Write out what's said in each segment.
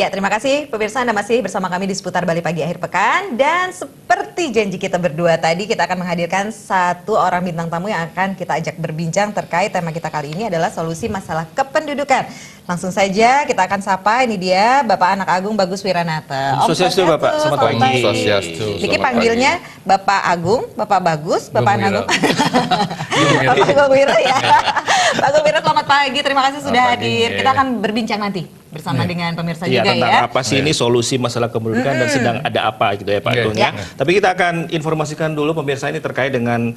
Ya, terima kasih pemirsa, Anda masih bersama kami di Seputar Bali Pagi Akhir Pekan. Dan seperti janji kita berdua tadi, kita akan menghadirkan satu orang bintang tamu yang akan kita ajak berbincang terkait tema kita kali ini adalah solusi masalah kependudukan. Langsung saja kita akan sapa, ini dia Bapak Anak Agung Bagus Wiranata. Swastiastu Bapak, selamat pagi. Swastiastu. Niki panggilnya Bapak Agung, Bapak Bagus, Bapak Anak Agung. Bapak Agung Wira ya. Pak Agung Wira, selamat pagi, terima kasih sudah hadir. Kita akan berbincang nanti bersama dengan pemirsa juga tentang ya. apa sih ini solusi masalah kependudukan dan sedang ada apa gitu ya Pak Agung ya. Tapi kita akan informasikan dulu pemirsa ini terkait dengan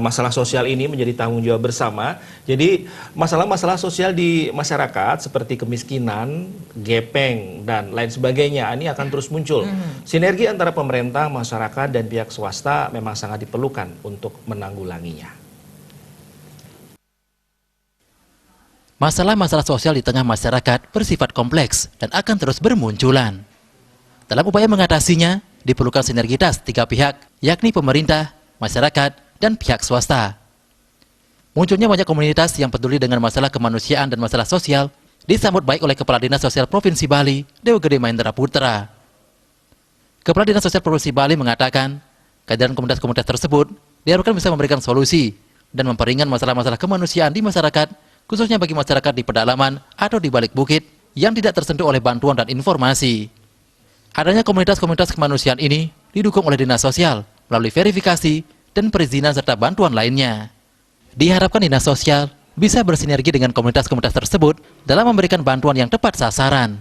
masalah sosial ini menjadi tanggung jawab bersama. Jadi masalah-masalah sosial di masyarakat seperti kemiskinan, gepeng dan lain sebagainya ini akan terus muncul. Sinergi antara pemerintah, masyarakat dan pihak swasta memang sangat diperlukan untuk menanggulanginya. Masalah-masalah sosial di tengah masyarakat bersifat kompleks dan akan terus bermunculan. Dalam upaya mengatasinya, diperlukan sinergitas tiga pihak, yakni pemerintah, masyarakat, dan pihak swasta. Munculnya banyak komunitas yang peduli dengan masalah kemanusiaan dan masalah sosial disambut baik oleh Kepala Dinas Sosial Provinsi Bali, Dewa Gede Mahendra Putra. Kepala Dinas Sosial Provinsi Bali mengatakan, kehadiran komunitas-komunitas tersebut diharapkan bisa memberikan solusi dan memperingan masalah-masalah kemanusiaan di masyarakat, khususnya bagi masyarakat di pedalaman atau di balik bukit yang tidak tersentuh oleh bantuan dan informasi. Adanya komunitas-komunitas kemanusiaan ini didukung oleh Dinas Sosial melalui verifikasi dan perizinan serta bantuan lainnya. Diharapkan Dinas Sosial bisa bersinergi dengan komunitas-komunitas tersebut dalam memberikan bantuan yang tepat sasaran.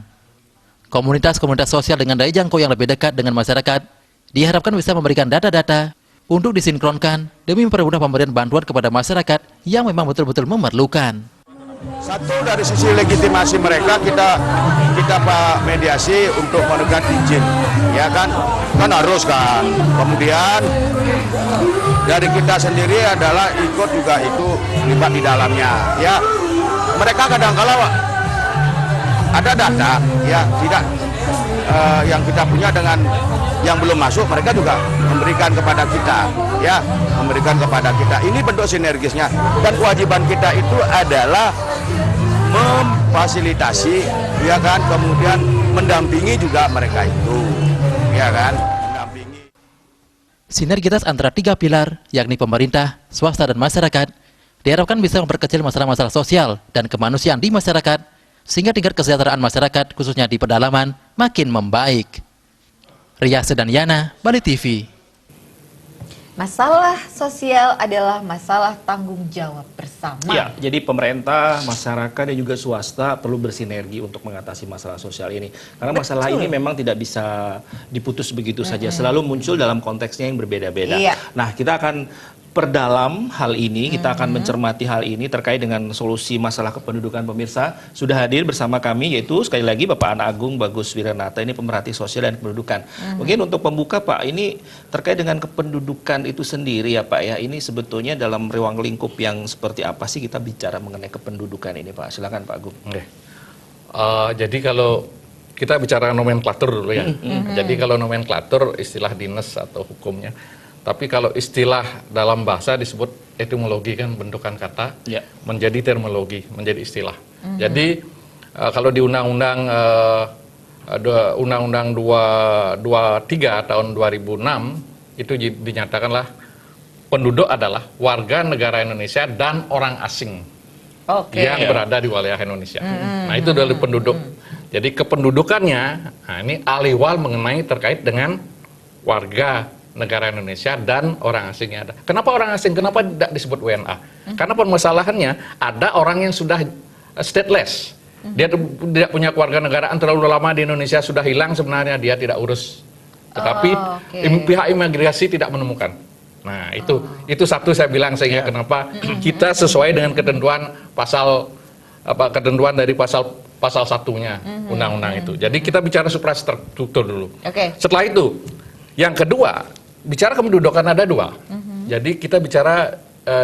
Komunitas-komunitas sosial dengan daya jangkau yang lebih dekat dengan masyarakat diharapkan bisa memberikan data-data untuk disinkronkan demi mempermudah pemberian bantuan kepada masyarakat yang memang betul-betul memerlukan. Satu, dari sisi legitimasi mereka kita mediasi untuk menegak izin, ya kan harus kan. Kemudian dari kita sendiri adalah ikut juga itu terlibat di dalamnya, ya. Mereka kadang-kala ada data, ya tidak yang kita punya dengan yang belum masuk, mereka juga memberikan kepada kita, ya, memberikan kepada kita. Ini bentuk sinergisnya dan kewajiban kita itu adalah memfasilitasi, ya kan, kemudian mendampingi juga mereka itu, ya kan, mendampingi. Sinergitas antara tiga pilar, yakni pemerintah, swasta, dan masyarakat, diharapkan bisa memperkecil masalah-masalah sosial dan kemanusiaan di masyarakat, sehingga tingkat kesejahteraan masyarakat, khususnya di pedalaman, makin membaik. Riyase dan Yana, Bali TV. Masalah sosial adalah masalah tanggung jawab bersama. Ya, jadi pemerintah, masyarakat dan juga swasta perlu bersinergi untuk mengatasi masalah sosial ini. Karena masalah ini memang tidak bisa diputus begitu saja, selalu muncul dalam konteksnya yang berbeda-beda. Nah, kita akan perdalam hal ini, kita akan mencermati hal ini terkait dengan solusi masalah kependudukan pemirsa. Sudah hadir bersama kami yaitu sekali lagi Bapak Anak Agung Bagus Wiranata, ini pemerhati sosial dan kependudukan. Mungkin untuk pembuka Pak, ini terkait dengan kependudukan itu sendiri ya Pak ya, ini sebetulnya dalam ruang lingkup yang seperti apa sih kita bicara mengenai kependudukan ini Pak? Silakan Pak Agung. Jadi kalau kita bicara nomenklatur dulu ya. Jadi kalau nomenklatur istilah dinas atau hukumnya. Tapi kalau istilah dalam bahasa disebut etimologi, kan bentukan kata menjadi terminologi, menjadi istilah. Jadi kalau di Undang-Undang 223 tahun 2006 itu dinyatakanlah penduduk adalah warga negara Indonesia dan orang asing yang berada di wilayah Indonesia. Nah itu dari penduduk. Jadi kependudukannya, nah ini aliwal mengenai terkait dengan warga negara Indonesia dan orang asingnya ada. Kenapa orang asing? Kenapa tidak disebut WNA? Karena permasalahannya ada orang yang sudah stateless. Dia tidak punya keluarga negaraan, terlalu lama di Indonesia, sudah hilang sebenarnya, dia tidak urus. Tetapi pihak imigrasi tidak menemukan. Nah itu satu saya bilang, sehingga kenapa kita sesuai dengan ketentuan ketentuan dari pasal satunya undang-undang itu. Jadi kita bicara suprastruktur dulu. Setelah itu yang kedua, bicara kependudukan ada dua. Jadi kita bicara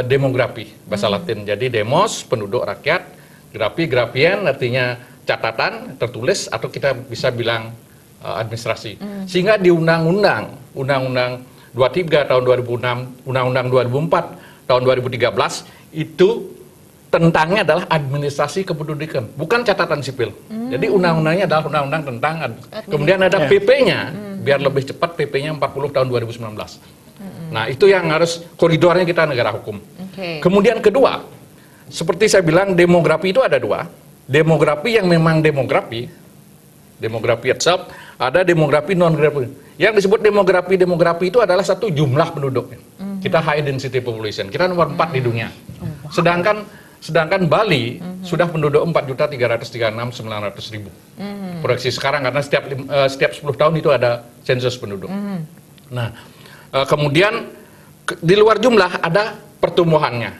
demografi, bahasa Latin. Jadi demos, penduduk rakyat, grafien artinya catatan, tertulis, atau kita bisa bilang administrasi. Sehingga di Undang-Undang 23 tahun 2006, Undang-Undang 2004 tahun 2013, itu tentangnya adalah administrasi kependudukan, bukan catatan sipil. Jadi undang-undangnya adalah undang-undang tentang kemudian ada PP-nya, biar lebih cepat PP-nya 40 tahun 2019. Nah, itu yang harus koridornya kita negara hukum. Kemudian kedua, seperti saya bilang demografi itu ada dua. Demografi yang memang demografi itself, ada demografi non-demografi. Yang disebut demografi itu adalah satu jumlah penduduknya. Kita high density population, kita nomor 4 di dunia. Sedangkan Bali sudah penduduk 4.336.900.000. Proyeksi sekarang karena setiap 10 tahun itu ada sensus penduduk. Nah, kemudian di luar jumlah ada pertumbuhannya.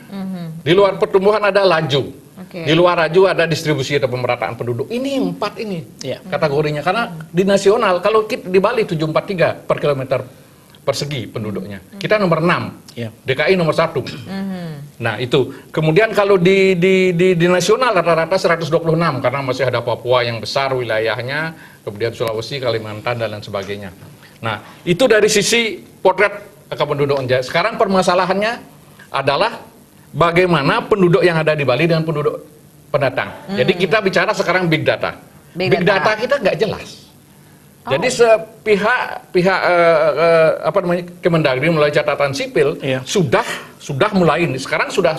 Di luar pertumbuhan ada laju. Di luar laju ada distribusi atau pemerataan penduduk. Ini 4 ini kategorinya. Karena di nasional kalau di Bali 743 per kilometer persegi penduduknya. Kita nomor 6. DKI nomor 1. Nah, itu. Kemudian kalau di nasional rata-rata 126 karena masih ada Papua yang besar wilayahnya, kemudian Sulawesi, Kalimantan dan lain sebagainya. Nah, itu dari sisi potret kependudukan. Sekarang permasalahannya adalah bagaimana penduduk yang ada di Bali dengan penduduk pendatang. Jadi kita bicara sekarang big data. Big data kita nggak jelas. Jadi pihak Kemendagri melalui catatan sipil sudah mulai ini. Sekarang sudah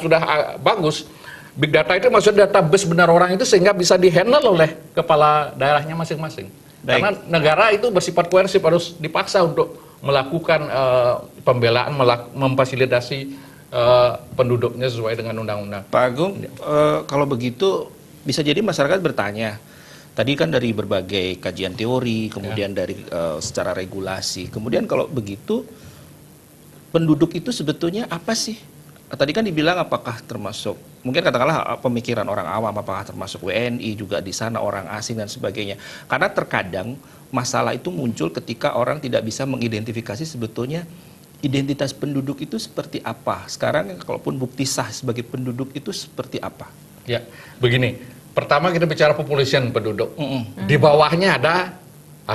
bagus. Big data itu maksudnya database benar orang itu sehingga bisa dihandle oleh kepala daerahnya masing-masing. Karena negara itu bersifat koersif, harus dipaksa untuk melakukan pembelaan, memfasilitasi penduduknya sesuai dengan undang-undang. Pak Agung, kalau begitu bisa jadi masyarakat bertanya. Tadi kan dari berbagai kajian teori, kemudian dari secara regulasi. Kemudian kalau begitu, penduduk itu sebetulnya apa sih? Tadi kan dibilang apakah termasuk, mungkin katakanlah pemikiran orang awam, apakah termasuk WNI juga di sana, orang asing dan sebagainya. Karena terkadang masalah itu muncul ketika orang tidak bisa mengidentifikasi sebetulnya identitas penduduk itu seperti apa. Sekarang kalaupun bukti sah sebagai penduduk itu seperti apa? Ya, begini. Pertama kita bicara population penduduk. Di bawahnya ada,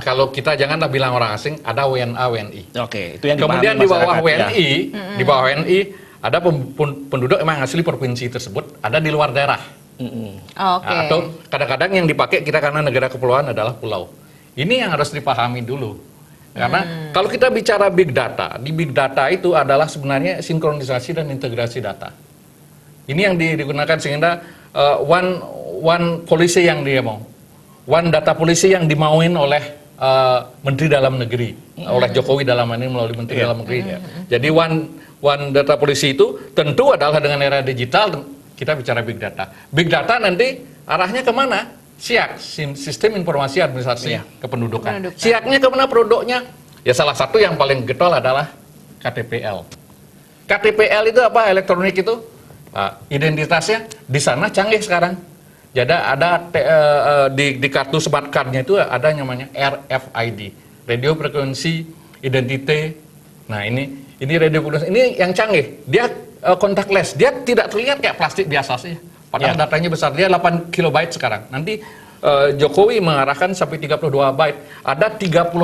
kalau kita janganlah bilang orang asing, ada WNA, WNI. Oke, itu yang kemudian di bawah WNI, di bawah WNI ada penduduk emang asli provinsi tersebut, ada di luar daerah. Atau kadang-kadang yang dipakai kita karena negara kepulauan adalah pulau. Ini yang harus dipahami dulu. Karena kalau kita bicara big data, di big data itu adalah sebenarnya sinkronisasi dan integrasi data. Ini yang digunakan sehingga one policy yang dia mau, one data policy yang dimauin oleh Menteri Dalam Negeri, oleh Jokowi dalam ini melalui Menteri Dalam Negeri. Jadi one data policy itu tentu adalah dengan era digital kita bicara big data. Big data nanti arahnya kemana? SIAK, Sistem Informasi Administrasi Kependudukan. SIAK-nya kemana produknya? Ya salah satu yang paling getol adalah KTPL. KTPL itu apa? Elektronik itu identitasnya di sana canggih sekarang. Jadi ada di kartu smart card-nya itu ada namanya RFID, Radio Frequency Identity. Nah ini radio frequency ini yang canggih. Dia contactless, dia tidak terlihat kayak plastik biasa sih. Padahal datanya besar, dia 8 kilobyte sekarang. Nanti Jokowi mengarahkan sampai 32 byte. Ada 31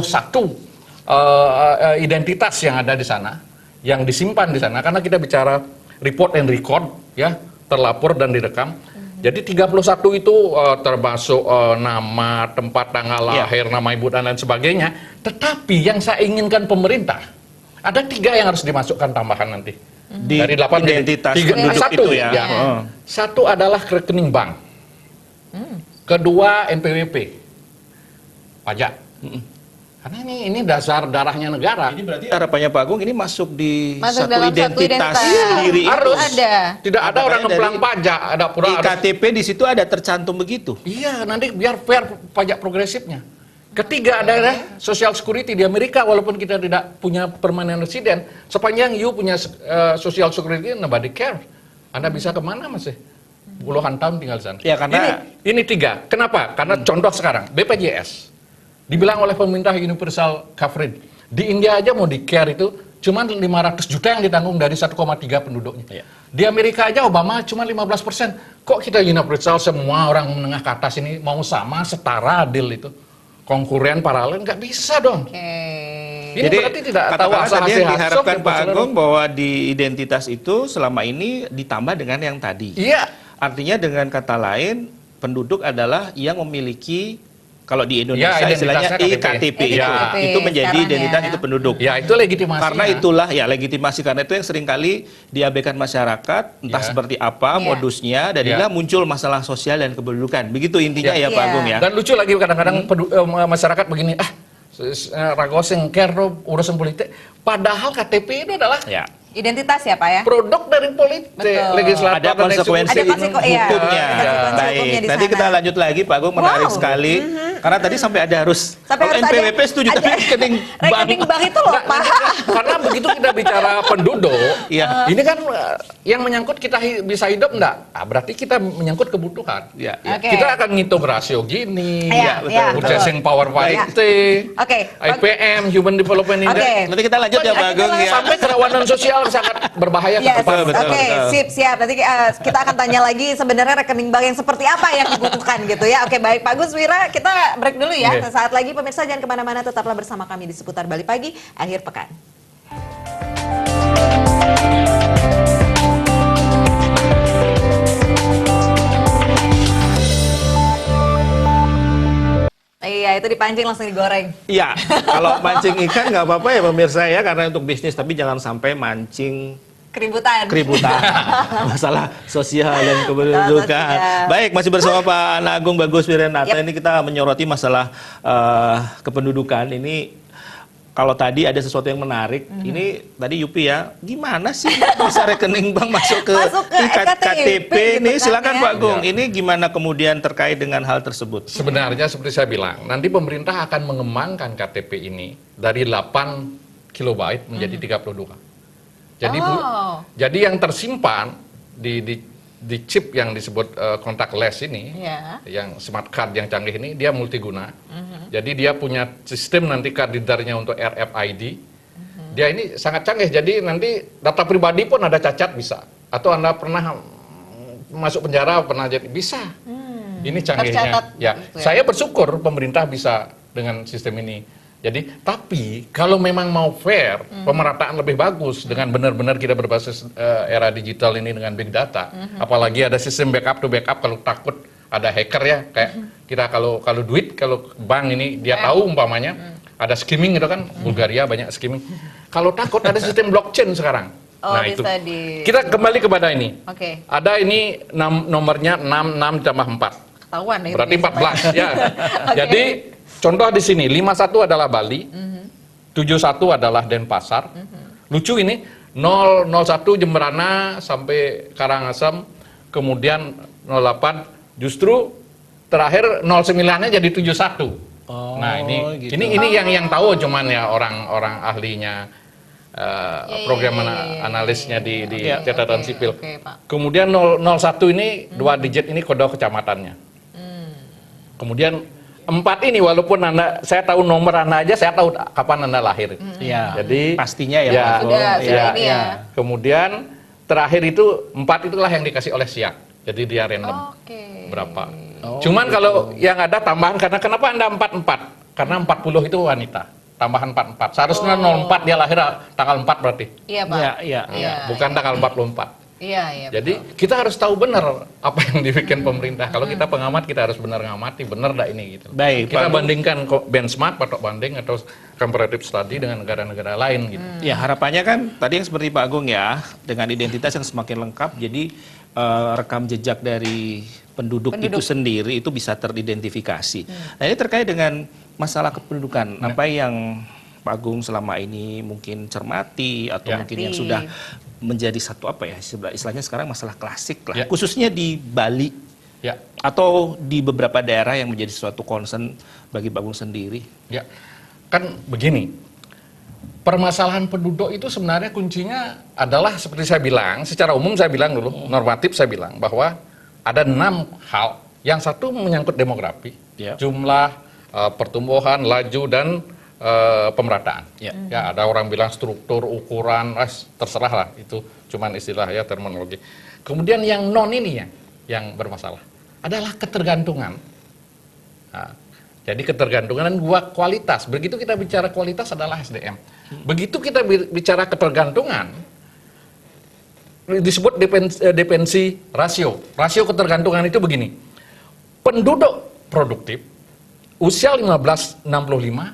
identitas yang ada di sana, yang disimpan di sana. Karena kita bicara report and record, ya, terlapor dan direkam. Jadi 31 itu termasuk nama, tempat, tanggal lahir, nama ibu dan lain sebagainya. Tetapi yang saya inginkan pemerintah, ada 3 yang harus dimasukkan tambahan nanti. Dari 8 identitas penduduk satu, itu ya. Satu adalah rekening bank. Kedua NPWP, pajak. Karena ini dasar darahnya negara. Ini berarti harapannya Pak Agung ini masuk Masuk satu dalam identitas satu identitas. diri itu. Harus ada. Tidak ada orang ngeplang pajak, ada Di KTP di situ ada tercantum begitu. Iya, nanti biar fair pajak progresifnya. Ketiga adalah social security di Amerika, walaupun kita tidak punya permanent resident, sepanjang you punya social security, nobody care. Anda bisa kemana masih? Puluhan tahun tinggal di sana. Ya, karena ini 3. Kenapa? Karena contoh sekarang BPJS dibilang oleh pemerintah universal coverage. Di India aja mau di care itu cuma 500 juta yang ditanggung dari 1,3 penduduknya. Di Amerika aja Obama cuma 15%. Kok kita universal semua orang menengah ke atas ini mau sama, setara, adil itu? Konkuren paralel nggak bisa dong. Ini jadi berarti tidak tahu katakanlah asal tadi yang hasil diharapkan Pak Agung bahwa di identitas itu selama ini ditambah dengan yang tadi. Iya. Artinya dengan kata lain, penduduk adalah yang memiliki, kalau di Indonesia Ya, istilahnya identitasnya IKTP, KTP. Ya. itu menjadi Sekarang identitas ya. itu penduduk. Ya, itu legitimasi. Karena itulah ya legitimasi, karena itu yang seringkali diabaikan masyarakat, entah Ya. seperti apa Ya. modusnya, dan Ya. inilah muncul masalah sosial dan kependudukan. Begitu intinya ya, Pak Ya. Agung ya. Dan lucu lagi kadang-kadang masyarakat begini, ragoseng kero urusan politik. Padahal KTP itu adalah Ya. Identitas ya Pak ya? produk dari politik, Betul. legislatif Ada dan konsekuensi Ada konsekuensi, iya. hukumnya. Ada konsekuensi Baik, hukumnya di tadi sana. kita lanjut lagi Pak Agung, menarik Wow. sekali. Karena tadi sampai ada harus, Sampai kalau harus ada- NPWP setuju, tapi ada- rekening bank. Rekening bank itu loh Pak. Karena begitu kita bicara penduduk, Iya. ini kan yang menyangkut kita bisa hidup enggak? Berarti kita menyangkut kebutuhan. Ya, ya. Oke. Kita akan ngitung rasio gini, Iya, betul, iya, betul. purchasing power parity, Oke. IPM, Human Development Index. Oke. Nanti kita lanjut ya Pak Agung ya. Sampai kerawanan sosial sangat berbahaya ke Yes. depan. Betul, Oke, betul. sip, siap. Nanti kita akan tanya lagi sebenarnya rekening bank yang seperti apa yang dibutuhkan gitu ya. Oke, baik Pak Gus Wira, kita break dulu ya. Oke. Saat lagi pemirsa jangan kemana-mana, tetaplah bersama kami di Seputar Bali Pagi akhir pekan. Iya, itu dipancing langsung digoreng. Iya, kalau mancing ikan nggak apa-apa ya pemirsa ya, karena untuk bisnis, tapi jangan sampai mancing Keributan. keributan, masalah sosial dan kependudukan. sosial. Baik, masih bersama Pak Agung Bagus Wirenata. Yap. Ini kita menyoroti masalah kependudukan. Ini kalau tadi ada sesuatu yang menarik, ini tadi Yupi ya, gimana sih bisa rekening bank masuk ke KTP ini? gitu Silakan kan, ya. Pak Agung. Ini gimana kemudian terkait dengan hal tersebut? Sebenarnya seperti saya bilang, nanti pemerintah akan mengembangkan KTP ini dari 8 kilobyte menjadi 32. Jadi Oh. jadi yang tersimpan di chip yang disebut contactless ini, Ya. yang smart card yang canggih ini, dia multiguna. Jadi dia punya sistem nanti card readernya untuk RFID. Dia ini sangat canggih. Jadi nanti data pribadi pun ada cacat bisa. Atau Anda pernah masuk penjara, pernah jadi bisa. Ini canggihnya. Tercatat Ya, gitu ya. saya bersyukur pemerintah bisa dengan sistem ini. Jadi, tapi kalau memang mau fair, pemerataan lebih bagus dengan benar-benar kita berbasis era digital ini dengan big data. Apalagi ada sistem backup to backup kalau takut ada hacker ya, kayak kita kalau duit, kalau bank ini dia tahu umpamanya ada skimming gitu kan, Bulgaria banyak skimming. Kalau takut ada sistem blockchain sekarang. Oh, itu. bisa di- Kita kembali kepada ini. Oke. Ada ini nomornya 66 ditambah 4. Ketahuan ya. Berarti itu biasa, 14 ya. Jadi contoh di sini 51 adalah Bali, 71 adalah Denpasar. Lucu ini 001 Jemberana sampai Karangasem, kemudian 08 justru terakhir 09-nya jadi 71. Oh, Nah, ini gitu. ini yang tahu cuman ya orang-orang ahlinya program analisnya di Iya. catatan Oke, sipil. oke, Pak. Kemudian 01 ini 2 digit ini kode kecamatannya. Kemudian 4 ini walaupun saya tahu nomor Anda aja, saya tahu kapan Anda lahir. Iya. Jadi pastinya ya, ya, Pak Agung. Sudah Iya, ini iya. ya. Kemudian terakhir itu 4 itulah yang dikasih oleh SIAK. Jadi dia random Oke. berapa. Oh, Cuman kalau yang ada tambahan, karena kenapa Anda 44? Karena 40 itu wanita. Tambahan 44. Seharusnya 04 dia lahir tanggal 4 berarti. Iya, Pak. Iya, iya. Iya, Bukan tanggal 44. Iya, iya. Jadi kita harus tahu benar apa yang dibikin pemerintah. Kalau kita pengamat, kita harus benar ngamati, benar enggak ini gitu. Baik, Kita Pak Agung. bandingkan benchmark, patok banding atau comparative study dengan negara-negara lain gitu. Ya, harapannya kan tadi yang seperti Pak Agung ya, dengan identitas yang semakin lengkap, jadi rekam jejak dari penduduk itu sendiri itu bisa teridentifikasi. Nah, ini terkait dengan masalah kependudukan. Apa yang Pak Agung selama ini mungkin cermati atau Ya. mungkin yang sudah menjadi satu apa ya, istilahnya sekarang masalah klasik lah, Ya. khususnya di Bali Ya, atau di beberapa daerah yang menjadi suatu concern bagi Pak Agung sendiri. ya. Kan begini. Permasalahan penduduk itu sebenarnya kuncinya adalah seperti saya bilang, secara umum saya bilang dulu, normatif saya bilang bahwa ada 6 hal. Yang satu menyangkut demografi, Ya. jumlah, pertumbuhan, laju, dan pemerataan. Ya. Ya, ada orang bilang struktur, ukuran, terserah lah, itu cuman istilah ya, terminologi. Kemudian yang non ini yang bermasalah adalah ketergantungan. Nah, jadi ketergantungan dan kualitas. Begitu kita bicara kualitas adalah SDM. Begitu kita bicara ketergantungan, disebut dependensi rasio. Rasio ketergantungan itu begini. Penduduk produktif usia 15-65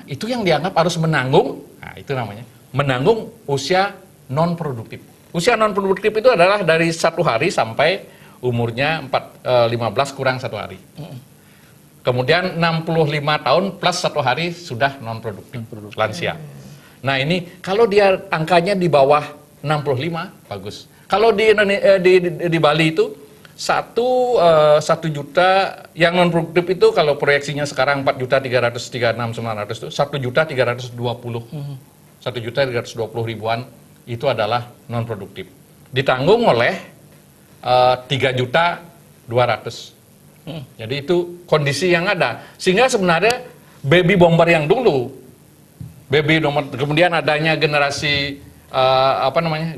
itu yang dianggap harus menanggung, nah itu namanya, menanggung usia non produktif. Usia non produktif itu adalah dari 1 hari sampai umurnya 15 kurang 1 hari. Kemudian 65 tahun plus 1 hari sudah non produktif, lansia. Nah ini kalau dia angkanya di bawah 65 bagus. Kalau di Bali itu 1 juta yang non produktif itu kalau proyeksinya sekarang 4.336.900 itu 1.320.000 ribuan itu adalah non produktif. Ditanggung oleh 3.200.000. Jadi itu kondisi yang ada. Sehingga sebenarnya baby bomber yang dulu, kemudian adanya generasi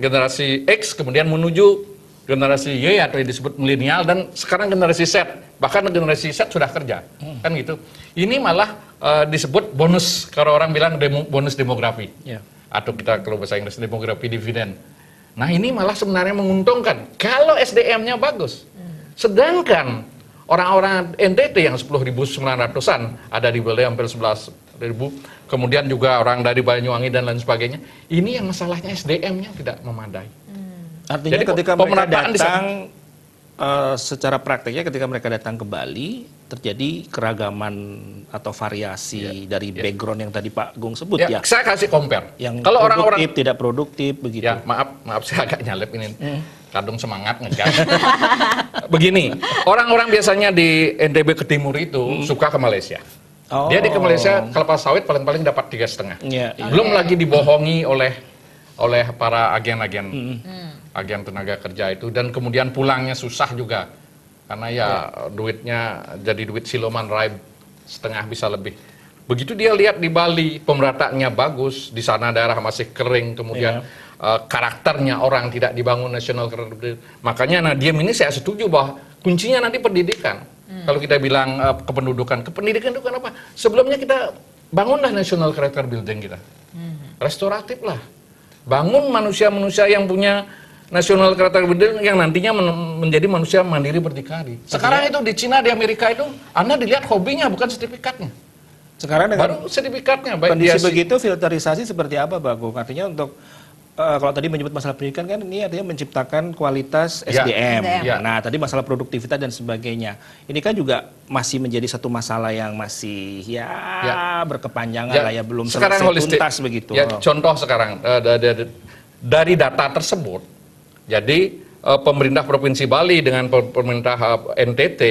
generasi X, kemudian menuju generasi Y atau yang disebut milenial, dan sekarang generasi Z, bahkan generasi Z sudah kerja, kan gitu. Ini malah disebut bonus, kalau orang bilang bonus demografi, atau kita kalau bahasa Inggris demografi dividen. Nah ini malah sebenarnya menguntungkan kalau SDM-nya bagus. Sedangkan orang-orang NTT yang 10.900-an ada di Bali hampir 11.000. Kemudian juga orang dari Banyuwangi dan lain sebagainya. Ini yang masalahnya SDM-nya tidak memadai. Artinya jadi ketika mereka datang secara prakteknya ketika mereka datang ke Bali terjadi keragaman atau variasi dari background yang tadi Pak Agung sebut ya. Saya kasih compare. Yang kalau produktif, orang-orang tidak produktif begitu. Ya, maaf saya agak nyalep ini. Kadung semangat ngejar. Begini, orang-orang biasanya di NTB ke timur itu suka ke Malaysia. Dia di ke Malaysia kelapa sawit paling-paling dapat 3,5. Belum lagi dibohongi oleh para agen-agen agen tenaga kerja itu, dan kemudian pulangnya susah juga karena ya duitnya jadi duit siluman raib, setengah bisa lebih. Begitu dia lihat di Bali pemerataannya bagus, di sana daerah masih kering, kemudian karakternya orang tidak dibangun national credibility. Makanya Nadiem ini saya setuju bahwa kuncinya nanti pendidikan. Kalau kita bilang kependidikan itu kan apa? Sebelumnya kita bangunlah national character building kita. Restoratif lah. Bangun manusia-manusia yang punya national character building yang nantinya menjadi manusia mandiri berdikari. Sekarang itu di Cina, di Amerika itu Anda dilihat hobinya bukan sertifikatnya. Sekarang dengan baru sertifikatnya. Kondisi begitu filterisasi seperti apa Pak Agung? Artinya untuk kalau tadi menyebut masalah pendidikan kan ini artinya menciptakan kualitas SDM. Nah tadi masalah produktivitas dan sebagainya. Ini kan juga masih menjadi satu masalah yang masih berkepanjangan lah ya, belum selesai tuntas begitu. Ya, contoh sekarang dari data tersebut, jadi pemerintah Provinsi Bali dengan pemerintah NTT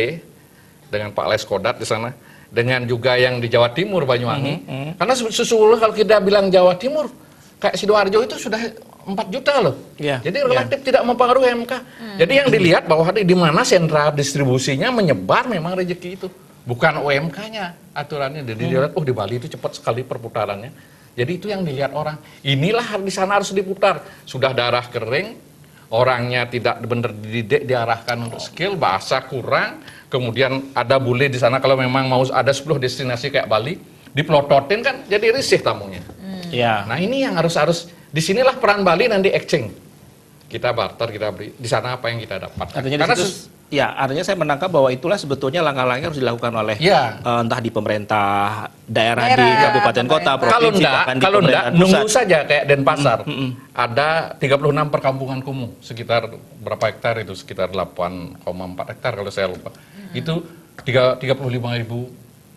dengan Pak Leskodat di sana, dengan juga yang di Jawa Timur Banyuwangi, karena sesungguhnya kalau kita bilang Jawa Timur kayak Sidoarjo itu sudah 4 juta loh. Jadi relatif tidak mempengaruhi MK. Jadi yang dilihat bahwa di mana sentra distribusinya menyebar memang rezeki itu. Bukan UMK-nya aturannya. Jadi dilihat, di Bali itu cepat sekali perputarannya. Jadi itu yang dilihat orang. Inilah di sana harus diputar. Sudah darah kering, orangnya tidak benar dididik, diarahkan untuk skill, bahasa kurang. Kemudian ada bule di sana kalau memang mau ada 10 destinasi kayak Bali, dipelototin kan jadi risih tamunya. Nah ini yang harus disinilah peran Bali nanti exchange. Kita barter, kita beri. Di sana apa yang kita dapat. Artinya artinya saya menangkap bahwa itulah sebetulnya langkah-langkah harus dilakukan oleh entah di pemerintah daerah di kabupaten kota, provinsi, bahkan di pemerintahan pusat. Nunggu saja kayak Denpasar. Ada 36 perkampungan kumuh, sekitar berapa hektar itu? Sekitar 8,4 hektar kalau saya lupa. Itu 3.500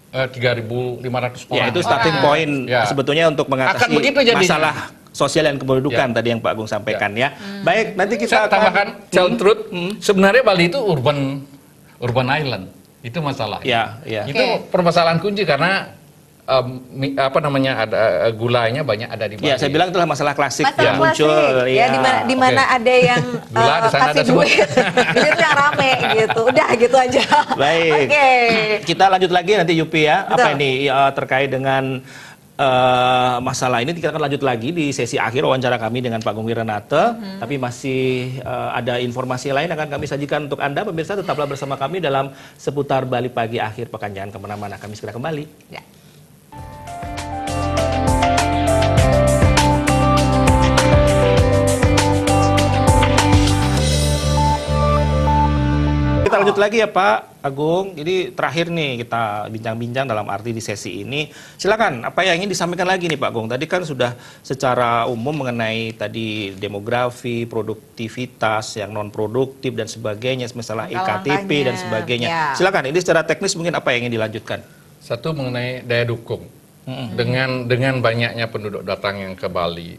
orang. Ya itu starting point sebetulnya untuk mengatasi masalah sosial dan kependudukan tadi yang Pak Agung sampaikan ya. Baik, nanti kita tambahkan truth. Sebenarnya Bali itu urban island. Itu masalah. Itu permasalahan kunci karena ada gulanya banyak ada di Bali. Saya bilang itulah masalah klasik yang muncul. Di mana ada yang kasih duit, itu yang rame gitu. Udah gitu aja. Baik. Kita lanjut lagi nanti Yupi ya. Apa ini terkait dengan masalah ini kita akan lanjut lagi di sesi akhir wawancara kami dengan Pak Agung Wiranata. Tapi masih ada informasi lain akan kami sajikan untuk Anda pemirsa. Tetaplah bersama kami dalam Seputar Bali Pagi akhir pekan. Jangan kemana-mana, kami segera kembali. lanjut lagi ya Pak Agung. Jadi terakhir nih kita bincang-bincang dalam arti di sesi ini. Silakan, apa yang ingin disampaikan lagi nih Pak Agung? Tadi kan sudah secara umum mengenai tadi demografi, produktivitas yang non produktif dan sebagainya, masalah IKTP dan sebagainya. Ya. Silakan, ini secara teknis mungkin apa yang ingin dilanjutkan? Satu mengenai daya dukung. Dengan banyaknya penduduk datang yang ke Bali,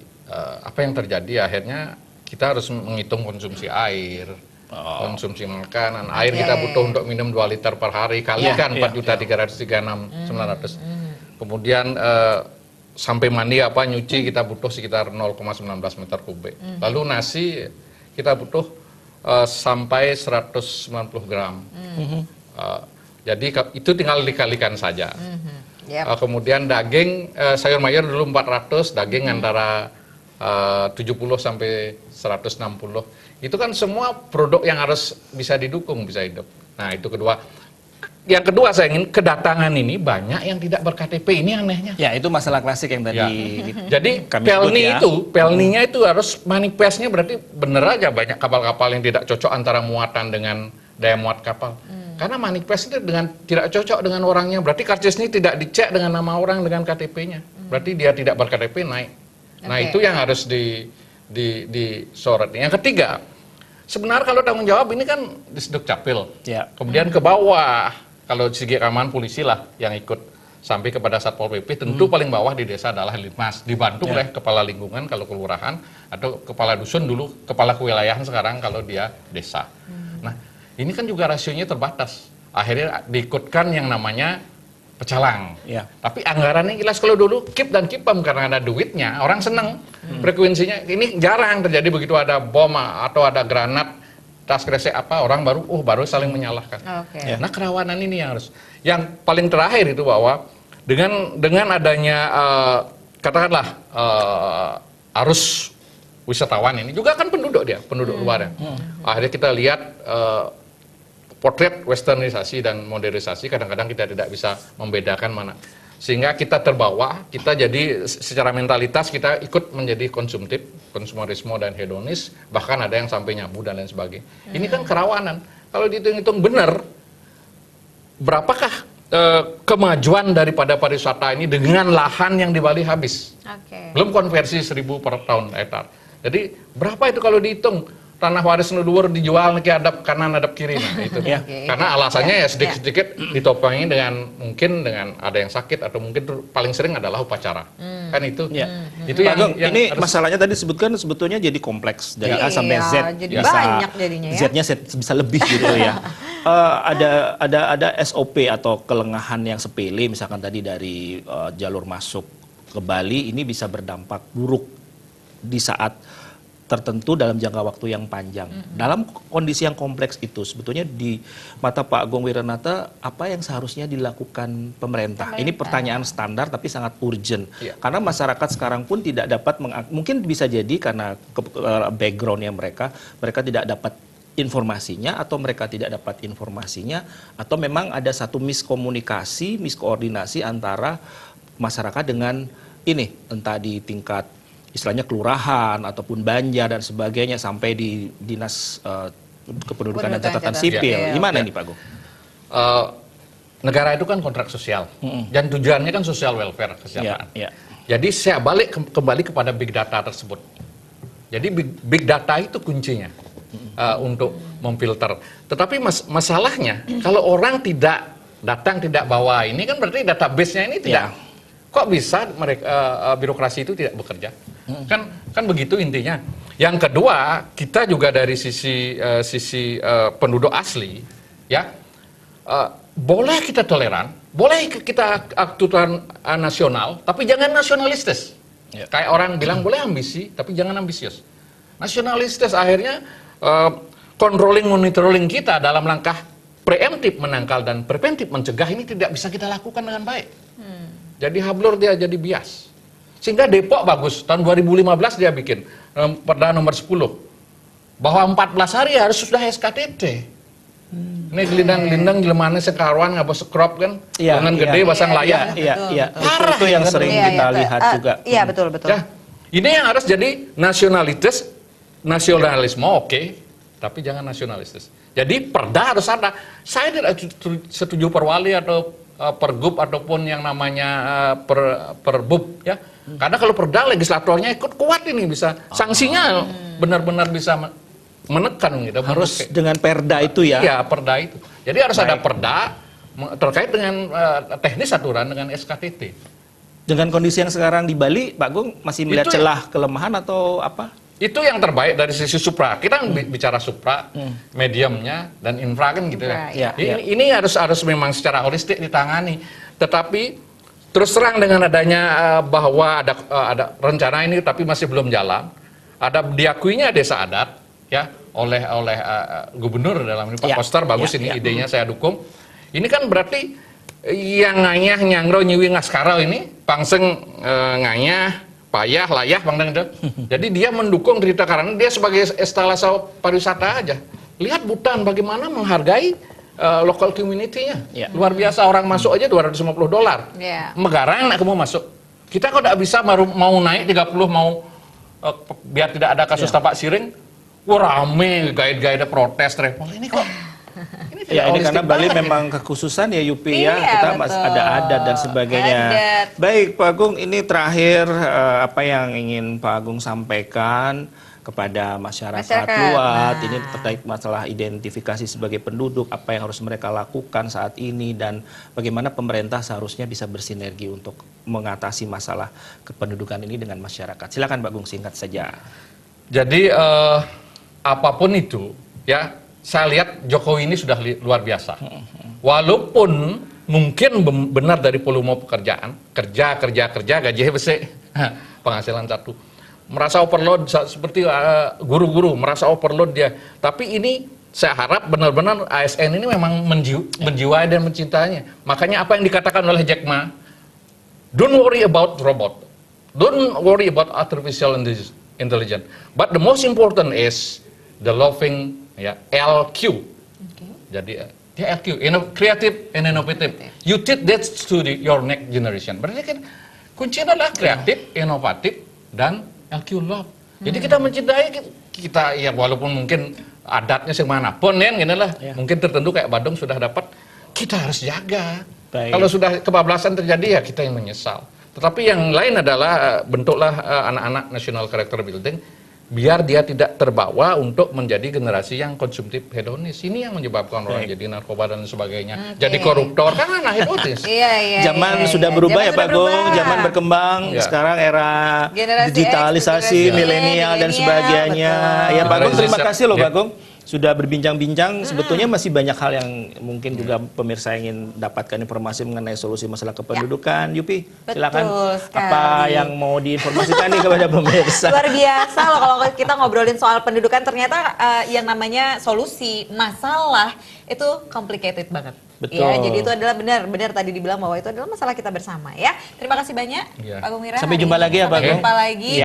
apa yang terjadi akhirnya kita harus menghitung konsumsi air, konsumsi makanan. Air kita butuh untuk minum 2 liter per hari, kalikan 4.336.900. Kemudian sampai mandi nyuci kita butuh sekitar 0,19 meter kubik. Lalu nasi kita butuh sampai 190 gram. Jadi itu tinggal dikalikan saja. Kemudian daging, sayur mayur dulu 400, daging antara 70 sampai 160. Itu kan semua produk yang harus bisa didukung, bisa hidup. Nah, itu kedua. Yang kedua saya ingin, kedatangan ini banyak yang tidak ber-KTP, ini anehnya. Ya, itu masalah klasik yang tadi Jadi kami pelni sebut ya. pelninya itu harus manifestnya berarti bener aja banyak kapal-kapal yang tidak cocok antara muatan dengan daya muat kapal. Karena manifest itu dengan tidak cocok dengan orangnya, berarti karcisnya tidak dicek dengan nama orang dengan KTP-nya. Berarti dia tidak ber-KTP naik. Nah, itu yang harus disorot. Yang ketiga, sebenarnya kalau tanggung jawab ini kan di Dukcapil. Ya. Kemudian ke bawah, kalau segi keamanan polisi lah yang ikut sampai kepada Satpol PP, tentu paling bawah di desa adalah Linmas, dibantu oleh kepala lingkungan kalau kelurahan, atau kepala dusun dulu, kepala kewilayahan sekarang kalau dia desa. Nah, ini kan juga rasionya terbatas. Akhirnya diikutkan yang namanya pecalang. Ya. Tapi anggarannya jelas, kalau dulu KIP dan KIPM karena ada duitnya, orang seneng. Frekuensinya ini jarang terjadi begitu ada bom atau ada granat, tas kresek orang baru saling menyalahkan. Nah, kerawanan ini yang harus. Yang paling terakhir itu bahwa dengan adanya katakanlah arus wisatawan ini juga kan penduduk luar ya. Akhirnya kita lihat potret westernisasi dan modernisasi, kadang-kadang kita tidak bisa membedakan mana. Sehingga kita terbawa, kita jadi secara mentalitas kita ikut menjadi konsumtif, konsumerisme dan hedonis, bahkan ada yang sampai nyabu dan lain sebagainya. Ini kan kerawanan. Kalau dihitung-hitung benar, berapakah kemajuan daripada pariwisata ini dengan lahan yang di Bali habis? Belum konversi 1.000 per tahun hektar. Jadi berapa itu kalau dihitung? Tanah waris leluhur dijual ke hadap kanan hadap kiri, nah itu. Karena alasannya ya sedikit-sedikit ditopangi mungkin dengan ada yang sakit atau mungkin paling sering adalah upacara. Kan itu. Itu yang ini harus, masalahnya tadi disebutkan sebetulnya jadi kompleks dari A sampai Z. Jadi banyak jadinya ya. Z-nya bisa lebih gitu ya. Ada SOP atau kelengahan yang sepele, misalkan tadi dari jalur masuk ke Bali ini bisa berdampak buruk di saat tertentu dalam jangka waktu yang panjang. Dalam kondisi yang kompleks itu, sebetulnya di mata Pak Agung Wiranata, apa yang seharusnya dilakukan pemerintah? Ini pertanyaan standar tapi sangat urgent. Karena masyarakat sekarang pun tidak dapat, mungkin bisa jadi karena backgroundnya mereka tidak dapat informasinya, atau mereka tidak dapat informasinya, atau memang ada satu miskoordinasi antara masyarakat dengan ini, entah di tingkat istilahnya kelurahan ataupun Banjar dan sebagainya sampai di dinas kependudukan dan catatan sipil. Gimana ini Pak Agung? Negara itu kan kontrak sosial dan tujuannya kan social welfare, kesejahteraan. Jadi saya balik kembali kepada big data tersebut. Jadi big data itu kuncinya untuk memfilter. Tetapi masalahnya kalau orang tidak datang, tidak bawa ini kan berarti database-nya ini tidak. Kok bisa birokrasi itu tidak bekerja? Kan begitu intinya. Yang kedua, kita juga dari sisi penduduk asli, ya boleh kita toleran, boleh kita aturan nasional, tapi jangan nasionalistis. Kayak orang bilang boleh ambisi, tapi jangan ambisius. Nasionalistis akhirnya controlling monitoring kita dalam langkah preemptif menangkal dan preventif mencegah ini tidak bisa kita lakukan dengan baik. Jadi hablur dia jadi bias. Sehingga Depok bagus, tahun 2015 dia bikin Perda nomor 10. Bahwa 14 hari harus sudah SKTT. Ini gelindang-gelindang jelemane sekaruan ngapa sekrop kan. Dengan gede pasang layak. Parah itu yang sering kita lihat juga. Iya, betul. Ya, ini yang harus jadi nasionalisme oke. tapi jangan nasionalistis. Jadi perda harus ada. Saya tidak setuju perwali atau pergub ataupun yang namanya perbub ya. Karena kalau perda legislatornya ikut kuat ini bisa sanksinya benar-benar bisa menekan gitu. Harus dengan perda itu ya. Iya, perda itu. Jadi harus ada perda terkait dengan teknis aturan dengan SKTT. Dengan kondisi yang sekarang di Bali, Pak Agung masih melihat celah kelemahan atau apa? Itu yang terbaik dari sisi supra. Kita bicara supra, mediumnya dan infra kan gitu ya. Ini harus memang secara holistik ditangani. Tetapi terus terang dengan adanya bahwa ada rencana ini tapi masih belum jalan. Ada diakuinya desa adat ya oleh gubernur dalam ini Pak Koster bagus ini idenya saya dukung. Ini kan berarti yang nganyah nyangro nyiwi ngaskarau ini pangseng nganyah payah, layah, Bang Dan. Jadi dia mendukung cerita karena dia sebagai estalase pariwisata aja. Lihat Butan bagaimana menghargai local community-nya. Luar biasa, orang masuk aja $250. Megarang nak mau masuk. Kita kok tidak bisa baru mau naik 30 mau biar tidak ada kasus tapak siring. Wah rame, guide-guide protes, travel. Ini kok ini karena Bali memang kekhususan ya Yupi ya, kita masih ada adat dan sebagainya. Baik Pak Agung, ini terakhir apa yang ingin Pak Agung sampaikan kepada masyarakat luas ini terkait masalah identifikasi sebagai penduduk, apa yang harus mereka lakukan saat ini dan bagaimana pemerintah seharusnya bisa bersinergi untuk mengatasi masalah kependudukan ini dengan masyarakat. Silakan Pak Agung, singkat saja. Jadi apapun itu ya, saya lihat Jokowi ini sudah luar biasa. Walaupun mungkin benar dari volume pekerjaan, kerja, gajinya besar, penghasilan satu. Merasa overload seperti guru-guru, merasa overload dia. Tapi ini saya harap benar-benar ASN ini memang menjiwai dan mencintainya. Makanya apa yang dikatakan oleh Jack Ma, don't worry about robot, don't worry about artificial intelligence, but the most important is the loving LQ. Jadi dia LQ, creative and innovative. You teach that to your next generation. Berarti kan kuncinya adalah kreatif, inovatif, dan LQ love. Jadi kita mencintai kita ya walaupun mungkin adatnya semanapun ya, mungkin tertentu kayak Badung sudah dapat, kita harus jaga. Kalau sudah kebablasan terjadi ya kita yang menyesal. Tetapi yang lain adalah bentuklah anak-anak national character building. Biar dia tidak terbawa untuk menjadi generasi yang konsumtif hedonis. Ini yang menyebabkan orang jadi narkoba dan sebagainya. Jadi koruptor, kan anak hedonis. Zaman sudah berubah ya Pak Agung, zaman berkembang. Sekarang era digitalisasi, milenial dan sebagainya. Ya Pak Agung, terima kasih loh Pak Agung. Sudah berbincang-bincang, sebetulnya masih banyak hal yang mungkin juga pemirsa ingin dapatkan informasi mengenai solusi masalah kependudukan. Yupi, silakan apa yang mau diinformasikan nih kepada pemirsa. Luar biasa loh kalau kita ngobrolin soal pendudukan, ternyata yang namanya solusi masalah itu complicated banget. Betul. Ya, jadi itu adalah benar tadi dibilang bahwa itu adalah masalah kita bersama ya. Terima kasih banyak Pak Agung Wira. Sampai jumpa lagi ya Pak Agung. Sampai jumpa lagi.